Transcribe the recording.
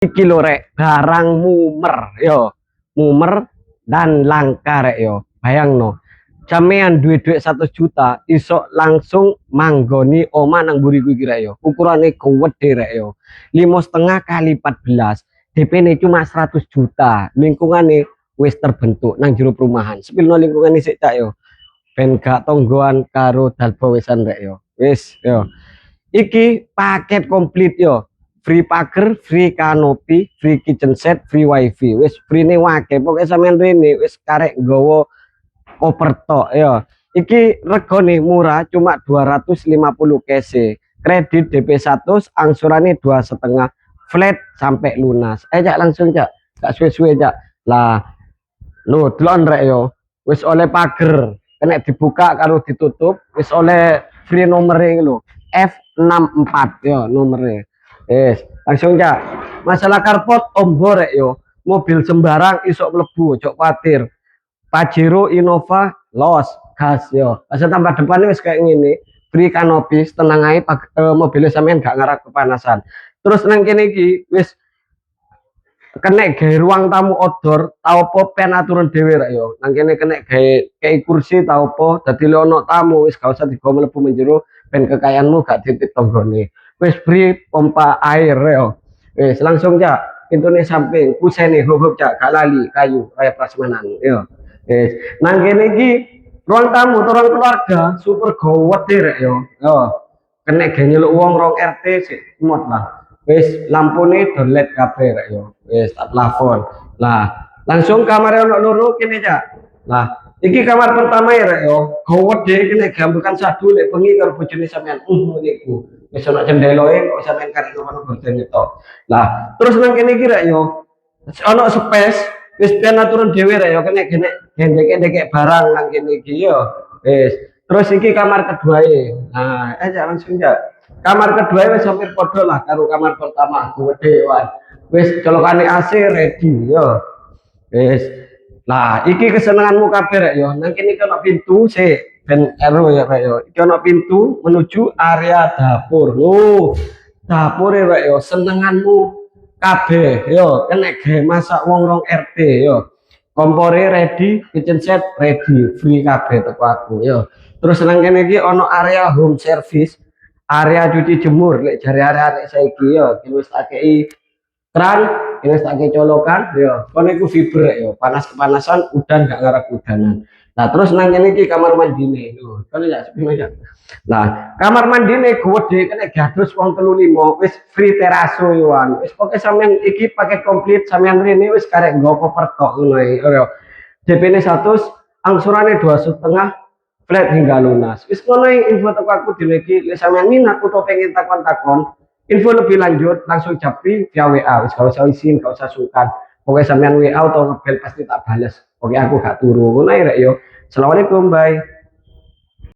iki lho rek, barang mumer yo. Mumer dan langka rek yo. Bayangno. Sampean duit 100 juta iso langsung manggoni oma nang buriku iki rek yo. Ukurane gede rek yo. 5,5 kali 14. DP-ne cuma 100 juta. Lingkungane wis terbentuk nang jero perumahan. Sepilno lingkungane sik cak yo. Ben gak tonggoan karo dalbo wisan rek yo. Wis yo. Iki paket komplit yo. Free pagar, free kanopi, free kitchen set, free wifi. Wis free ne wake. Pokoke sampean rene wis karek nggawa koper tok ya. Iki regane murah cuma 250 kese. Kredit DP 100, angsurannya 2,5 flat sampai lunas. Cak langsung cak. Gak suwe-suwe cak. Lah lo delon rek yo. Wis oleh pagar, kena dibuka karo ditutup, wis oleh free nomere lho. F64 yo nomere. Langsung cak. Masalah karpot ombo rek yo. Mobil sembarang isok mlebu, cok khawatir. Pajero Innova los gas yo. Asal tambah depannya wis kayak gini. Free kanopi, tenang aja mobilnya sampean gak ngarah kepanasan. Terus nang kene iki wis kena gawe ruang tamu outdoor, tau apa pen aturan dhewe rek yo. Nang kene kena gawe kursi tau apa, dadi le ono tamu wis gak usah digawa mlebu menjero ben kekayaanmu gak titik tonggone. Wis free pompa air yo. Wis langsung cak, pintune samping, kusene hub cak, gak lali kayu kaya prasmanan yo. Wis nang kene iki ruang tamu ruang keluarga super gawat rek yo. Yo. Kena gawe nyeluk wong rong RT sik semut lah. Wis lampune dolet kabeh rek yo. Wis tak plafon. Lah, langsung kamar ono loro kene cak. Lah, iki kamar pertama ya rek yo. Gawat deh kene gambekan sadu lek bengi karo bojone sampean. Niku. Wis ono cendeloe kok sampean karek ngono gorden tok. Lah, terus nang kene iki rek yo. Ono space wis ben aturan dhewe rek yo kene gendek-gendek barang nang kene iki yo. Wis. Terus iki kamar kedua Nah, langsung cak. Kamar kedua wis hampir padha lah karo kamar pertama gede wae. Wis colokane AC ready yo. Wis. Lah iki kesenenganmu kabeh rek yo. Nang kene iki ono pintu sik ben ero ya rek yo. Iki ono pintu menuju area dapur. Loh, dapure rek yo senenganmu kabeh yo. Kena gawe masak wong rong RT yo. Kompore ready, kitchen set ready, free kabeh teko aku yo. Terus nang kene iki ono area home service. Area cuci jemur lek jare area saiki yo wis tak kei keran wis tak kei colokan yo kono iku fiber yo panas kepanasan udan gak ngarep udanan. Nah terus nang kene iki kamar mandine lho kono ya sepino ya. Nah kamar mandine gede kene gadus wong 35 wis free teraso yoan wis pokoke sampean iki paket komplit sampean rene wis karek nggo koper tok ngono yo. DP-ne 100 angsurane 2,5 flat hingga lunas. Wis ngono info teko aku dhewe iki, lek sampeyan minat utawa pengen takon-takon, info lebih lanjut langsung japri via WA. Wis gak usah izin, gak usah sungkan. Pokoke sampeyan WA atau ngebel pasti tak bales. Oke aku gak turu. Ngono rek yo. Assalamualaikum, bye.